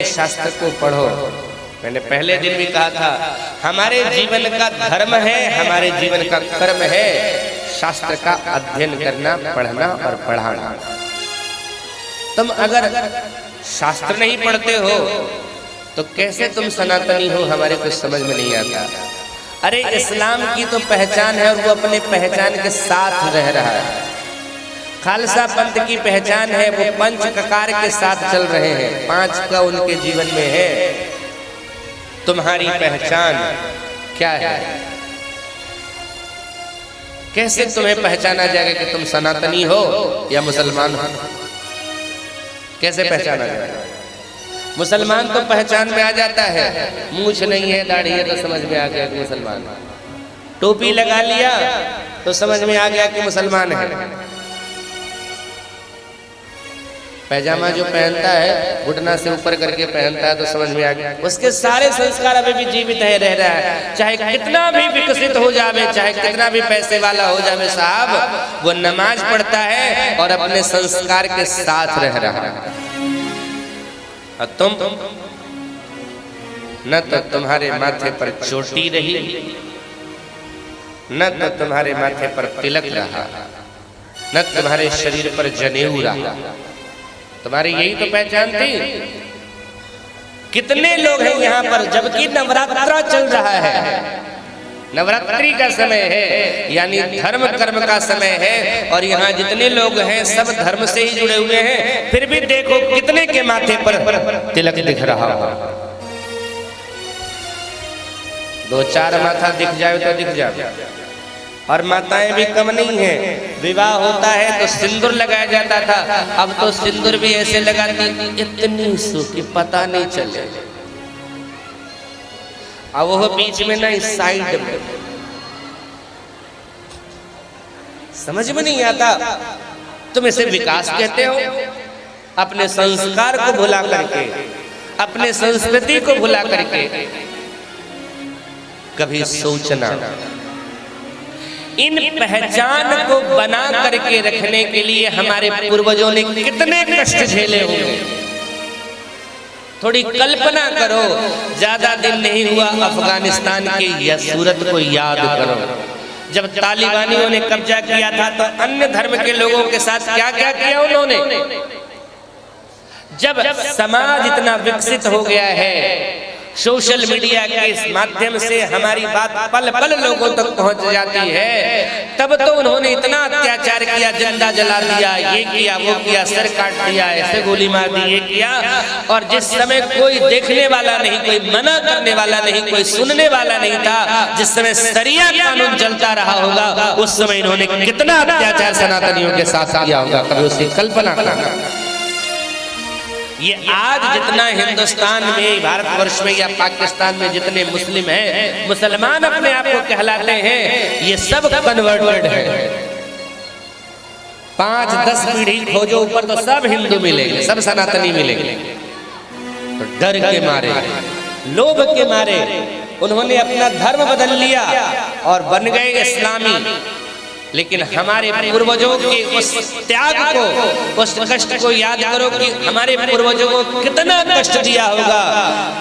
शास्त्र को पढ़ो। मैंने पहले दिन भी कहा था, हमारे जीवन का धर्म है, हमारे जीवन का कर्म है शास्त्र का अध्ययन करना, पढ़ना और पढ़ाना। तुम अगर शास्त्र नहीं पढ़ते हो तो कैसे तुम सनातनी हो, हमारे कुछ समझ में नहीं आता। अरे इस्लाम की तो पहचान है और वो अपने पहचान के साथ रह रहा है। खालसा पंथ की पहचान है, वो पंच ककार के साथ चल रहे हैं, पांच का उनके जीवन में है। तुम्हारी पहचान क्या है? कैसे तुम्हें पहचाना जाएगा कि तुम सनातनी हो या मुसलमान हो? कैसे पहचाना जाएगा? मुसलमान तो पहचान में आ जाता है, मूछ नहीं है, दाढ़ी है तो समझ में आ गया कि मुसलमान। टोपी लगा लिया तो समझ में आ गया कि मुसलमान है। पैजामा जो पहनता है घुटना से ऊपर करके पहनता है तो समझ में आ गया, उसके सारे संस्कार अभी भी जीवित है, रह रहा है। चाहे कितना भी विकसित हो जावे, चाहे कितना भी पैसे वाला हो जावे साहब, वो नमाज पढ़ता है और अपने संस्कार के साथ रह रहा है। और तुम न तो तुम्हारे माथे पर चोटी रही, न तो तुम्हारे माथे पर तिलक रहा, न तुम्हारे शरीर पर जनेऊ रहा। तुम्हारी यही तो पहचान थी। कितने लोग हैं यहाँ पर, जबकि नवरात्रा चल रहा है, नवरात्रि का समय है, यानी धर्म कर्म का समय है, और यहाँ जितने लोग हैं सब धर्म से ही जुड़े हुए हैं, फिर भी देखो कितने के माथे पर तिलक दिख रहा हो। दो चार माथा दिख जाए तो दिख जाए। और माताएं भी कम नहीं है, विवाह होता है तो सिंदूर लगाया जाता था, अब तो सिंदूर भी ऐसे लगाती इतनी सूखी पता नहीं चले। अब वो बीच में ना, इस साइड में, समझ में नहीं आता। तुम इसे विकास कहते हो? अपने संस्कार को भुला करके, अपने संस्कृति को भुला करके। कभी सोचना, इन पहचान को बना करके रखने के लिए हमारे पूर्वजों ने कितने कष्ट झेले होंगे। थोड़ी कल्पना करो, ज्यादा दिन नहीं हुआ अफगानिस्तान के या सूरत को याद करो। जब तालिबानियों ने कब्जा किया था तो अन्य धर्म के लोगों के साथ क्या क्या किया उन्होंने। जब समाज इतना विकसित हो गया है, सोशल मीडिया के माध्यम से हमारी बात पल पल लोगों तक पहुंच जाती है, तब तो उन्होंने इतना अत्याचार किया, जिंदा जला दिया, ये किया, वो किया, सर काट दिया, ऐसे गोली मार दी, ये किया। और जिस समय कोई देखने वाला नहीं, कोई मना करने वाला नहीं, कोई सुनने वाला नहीं था, जिस समय शरिया कानून चलता रहा होगा, उस समय इन्होंने कितना अत्याचार सनातनियों के साथ किया होगा, कभी उसकी कल्पना करना। ये आज जितना हिंदुस्तान में, भारतवर्ष में या पाकिस्तान में जितने मुस्लिम हैं, मुसलमान अपने आप को कहलाते हैं, ये सब कन्वर्टेड है। 5-10 पीढ़ी खोजो ऊपर तो सब हिंदू मिलेंगे, सब सनातनी मिलेंगे। तो डर के मारे, लोभ के मारे उन्होंने अपना धर्म बदल लिया और बन गए इस्लामी। लेकिन हमारे पूर्वजों के उस त्याग को, उस कष्ट को याद करो कि हमारे पूर्वजों को कितना कष्ट दिया होगा,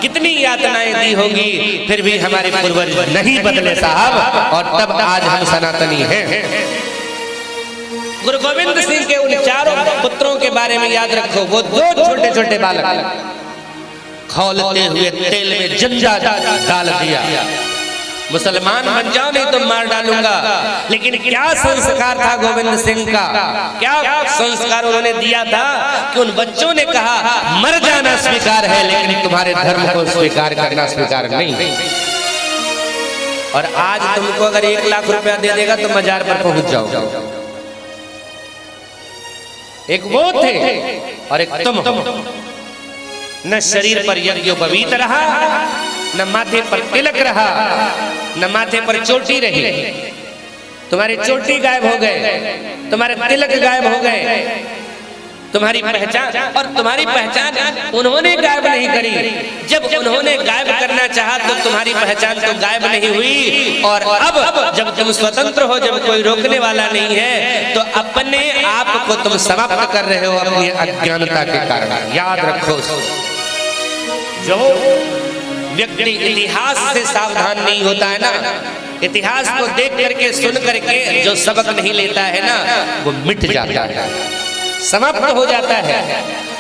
कितनी यातनाएं दी होगी, फिर भी हमारे पूर्वज नहीं बदले साहब, और तब आज हम सनातनी हैं। गुरु गोविंद सिंह के उन चारों पुत्रों के बारे में याद रखो। वो 2 छोटे छोटे बालक खौलते हुए तेल में जंजा डाल दिया, मुसलमान बन जाओ नहीं तो मार डालूंगा। लेकिन क्या संस्कार था गोविंद सिंह का, क्या संस्कार उन्होंने दिया था कि उन बच्चों ने कहा मर जाना स्वीकार है, लेकिन तुम्हारे धर्म को स्वीकार करना स्वीकार नहीं। और आज तुमको अगर 1 लाख रुपया दे देगा तो मजार पर पहुंच जाओगे। एक वो थे और एक तुम। न शरीर पर यज्ञोपवीत रहा, न माथे पर तिलक रहा, न माथे पर चोटी रही। तुम्हारी चोटी गायब हो गए, तुम्हारे तिलक गायब हो गए, तुम्हारी पहचान, और तुम्हारी पहचान उन्होंने गायब नहीं करी। जब उन्होंने गायब करना चाहा तो तुम्हारी पहचान तो गायब नहीं हुई। और अब जब तुम स्वतंत्र हो, जब कोई रोकने वाला नहीं है, तो अपने आप को तुम समाप्त कर रहे हो अपनी अज्ञानता के कारण। याद रखो। जो व्यक्ति इतिहास से सावधान नहीं होता है ना, इतिहास को देख करके सुन करके जो सबक नहीं लेता है ना, वो मिट जाता है, समाप्त हो जाता है।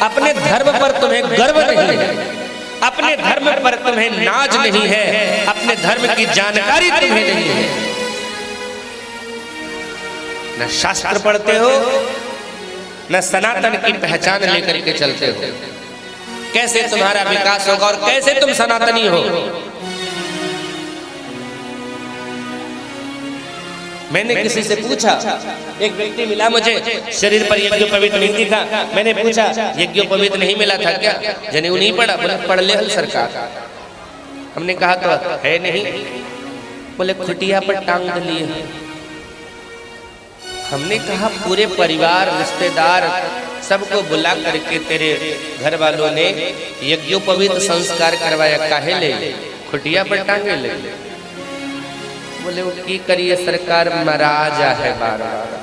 अपने धर्म पर तुम्हें गर्व नहीं है, अपने धर्म पर तुम्हें नाज नहीं है, अपने धर्म की जानकारी तुम्हें नहीं है, न शास्त्र पढ़ते हो, न सनातन की पहचान लेकर के चलते हो। कैसे तुम्हारा विकास होगा और कैसे तुम सनातनी हो? मैंने किसी से पूछा, एक व्यक्ति मिला मुझे, शरीर पर यज्ञोपवीत नहीं दिखा। मैंने पूछा यज्ञोपवीत नहीं मिला था क्या? जनेऊ नहीं पड़ा? बोले पढ़ ले हल सरकार। हमने कहा तो है नहीं। बोले खुटिया पर टांग लिए। हमने कहा पूरे परिवार रिश्तेदार सबको बुला करके तेरे घर वालों ने यज्ञोपवीत संस्कार करवाया, काहे ले खुटिया पर टांगे ले? बोले वो की करिए सरकार, महाराजा है बार बार।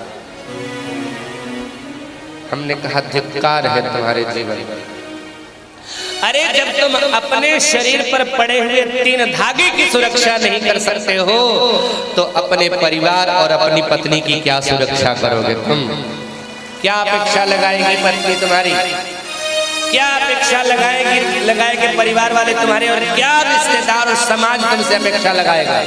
हमने कहा धिक्कार है तुम्हारे जीवन में। अरे जब तुम अपने शरीर पर पड़े हुए 3 धागे की सुरक्षा नहीं कर सकते हो, तो अपने परिवार और अपनी पत्नी की क्या सुरक्षा करोगे तुम? क्या अपेक्षा लगाएगी पत्नी तुम्हारी? क्या अपेक्षा लगाएगी परिवार वाले तुम्हारे? और क्या रिश्तेदार और समाज तुमसे अपेक्षा लगाएगा?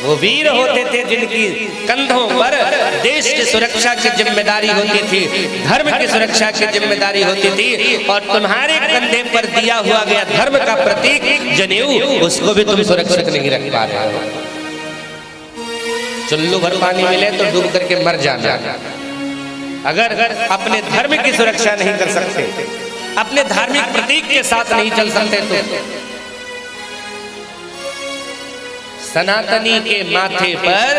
वो वीर होते थे जिनकी कंधों पर देश की सुरक्षा की जिम्मेदारी होती थी, धर्म की सुरक्षा की जिम्मेदारी होती थी, और तुम्हारे कंधे पर दिया हुआ गया धर्म का प्रतीक जनेऊ, उसको भी तुम सुरक्षित नहीं रख पा रहे हो। चुल्लू भर पानी मिले तो डूब करके मर जाना। अगर अपने धर्म की सुरक्षा नहीं कर सकते, अपने धार्मिक प्रतीक के साथ नहीं चल सकते, तो सनातनी के माथे पर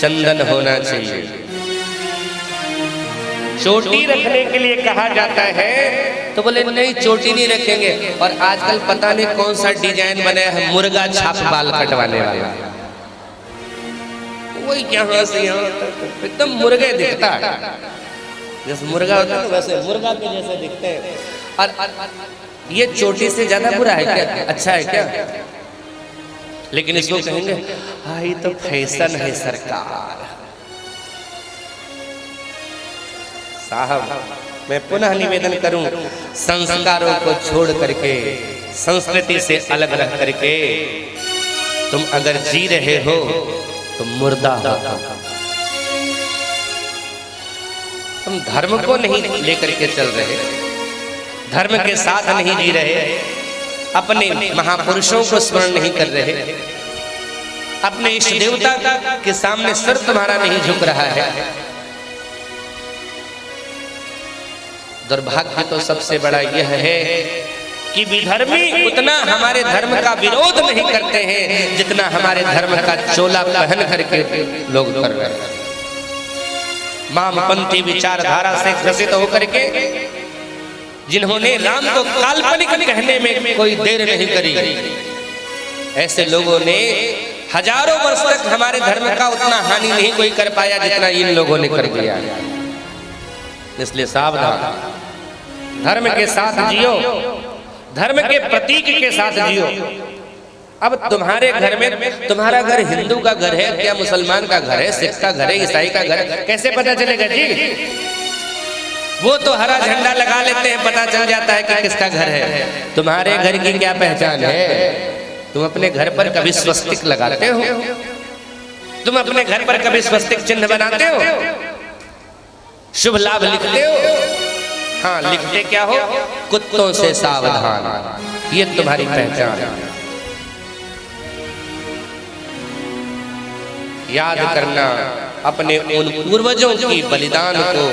चंदन होना चाहिए। चोटी रखने के लिए कहा जाता है, तो बोले नहीं चोटी नहीं रखेंगे। और आजकल पता नहीं कौन सा डिजाइन बनाया है, मुर्गा छाप बाल कटवाने वाला, वो यहाँ से यहाँ तक एकदम मुर्गे दिखता है, जैसे मुर्गा होता है वैसे मुर्गा के जैसे दिखते हैं। और ये चोटी से ज्यादा बुरा है क्या? अच्छा है क्या? लेकिन इसको कहेंगे हाँ ये तो फैशन है सरकार। साहब मैं पुनः निवेदन करूं, संस्कारों को छोड़ करके, संस्कृति से अलग रह करके तुम अगर जी रहे हो तो मुर्दा हो। तुम धर्म को नहीं लेकर के चल रहे, धर्म के साथ नहीं जी रहे, अपने महापुरुषों को स्मरण नहीं कर रहे, अपने इष्ट देवता के सामने सिर तुम्हारा नहीं झुक रहा है। दुर्भाग्य तो सबसे बड़ा यह है कि विधर्मी उतना हमारे धर्म का विरोध नहीं करते हैं जितना हमारे धर्म का चोला पहन करके लोग कर रहे हैं। वामपंथी विचारधारा से ग्रसित होकर के जिन्होंने राम को काल्पनिक कहने में कोई देर नहीं करी, ऐसे लोगों ने हजारों वर्ष तक हमारे धर्म का उतना हानि नहीं कोई कर पाया जितना इन लोगों ने कर दिया। इसलिए सावधान, धर्म के साथ जियो, धर्म के प्रतीक के साथ जियो। अब तुम्हारे घर में, तुम्हारा घर हिंदू का घर है क्या, मुसलमान का घर है, सिख का घर है, ईसाई का घर है, कैसे पता चलेगा जी? वो तो हरा झंडा लगा लेते हैं, पता चल जाता है कि किसका घर है। तुम्हारे घर की क्या पहचान है? तुम अपने घर पर कभी स्वस्तिक लगाते हो? तुम अपने घर पर कभी स्वस्तिक चिन्ह बनाते हो? शुभ लाभ लिखते हो? हाँ, लिखते क्या हो? कुत्तों से सावधान, ये तुम्हारी पहचान है। याद करना अपने उन पूर्वजों की बलिदान को,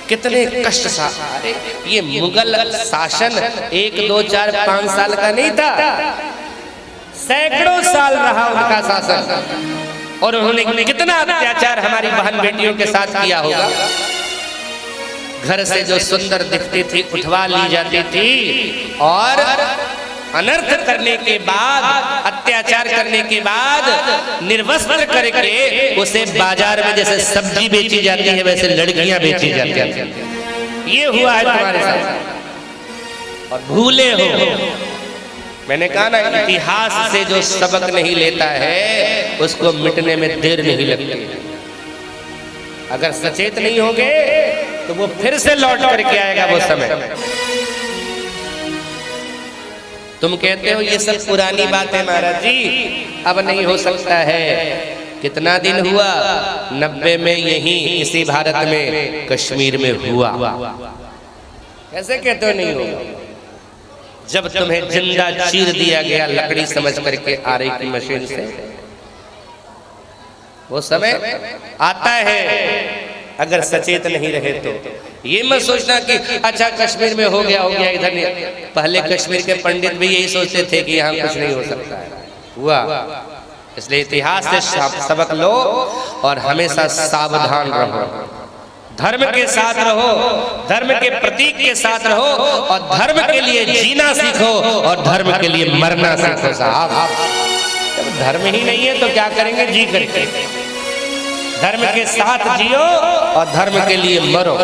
कितने कष्ट सा। ये मुगल शासन 1, 2, 4, 5 साल का नहीं था, सैकड़ों साल रहा उनका शासन, और उन्होंने कितना अत्याचार हमारी बहन बेटियों के साथ किया होगा। घर से जो सुंदर दिखती थी उठवा ली जाती थी, और अनर्थ करने के बाद, अत्याचार करने के बाद निर्वस्त्र करके उसे बाजार में जैसे सब्जी बेची जाती है वैसे लड़कियां बेची जाती हैं। ये हुआ है तुम्हारे साथ और भूले हो। मैंने कहा ना, इतिहास से जो सबक नहीं लेता है उसको मिटने में देर नहीं लगती। अगर सचेत नहीं होगे तो वो फिर से लौट करके आएगा वो समय। तुम कहते हो ये सब पुरानी बात है महाराज जी, अब नहीं हो सकता है। कितना दिन हुआ? 90 में यहीं इसी भारत में कश्मीर में हुआ। कैसे कहते हो नहीं होगा? जब तुम्हें जिंदा चीर दिया गया लकड़ी समझ करके आरे की मशीन से, वो समय आता है अगर सचेत नहीं रहे तो। ये मत सोचना कि अच्छा कश्मीर में हो गया इधर नहीं। पहले कश्मीर के पंडित भी यही सोचते थे कि यहाँ कुछ नहीं हो सकता है, हुआ। इसलिए इतिहास से सबक लो और हमेशा सावधान रहो। धर्म के साथ रहो, धर्म के प्रतीक के साथ रहो और धर्म के लिए जीना सीखो और धर्म के लिए मरना सीखो साहब। जब धर्म ही नहीं है तो क्या करेंगे जी करके? धर्म के साथ जियो और धर्म के लिए मरो।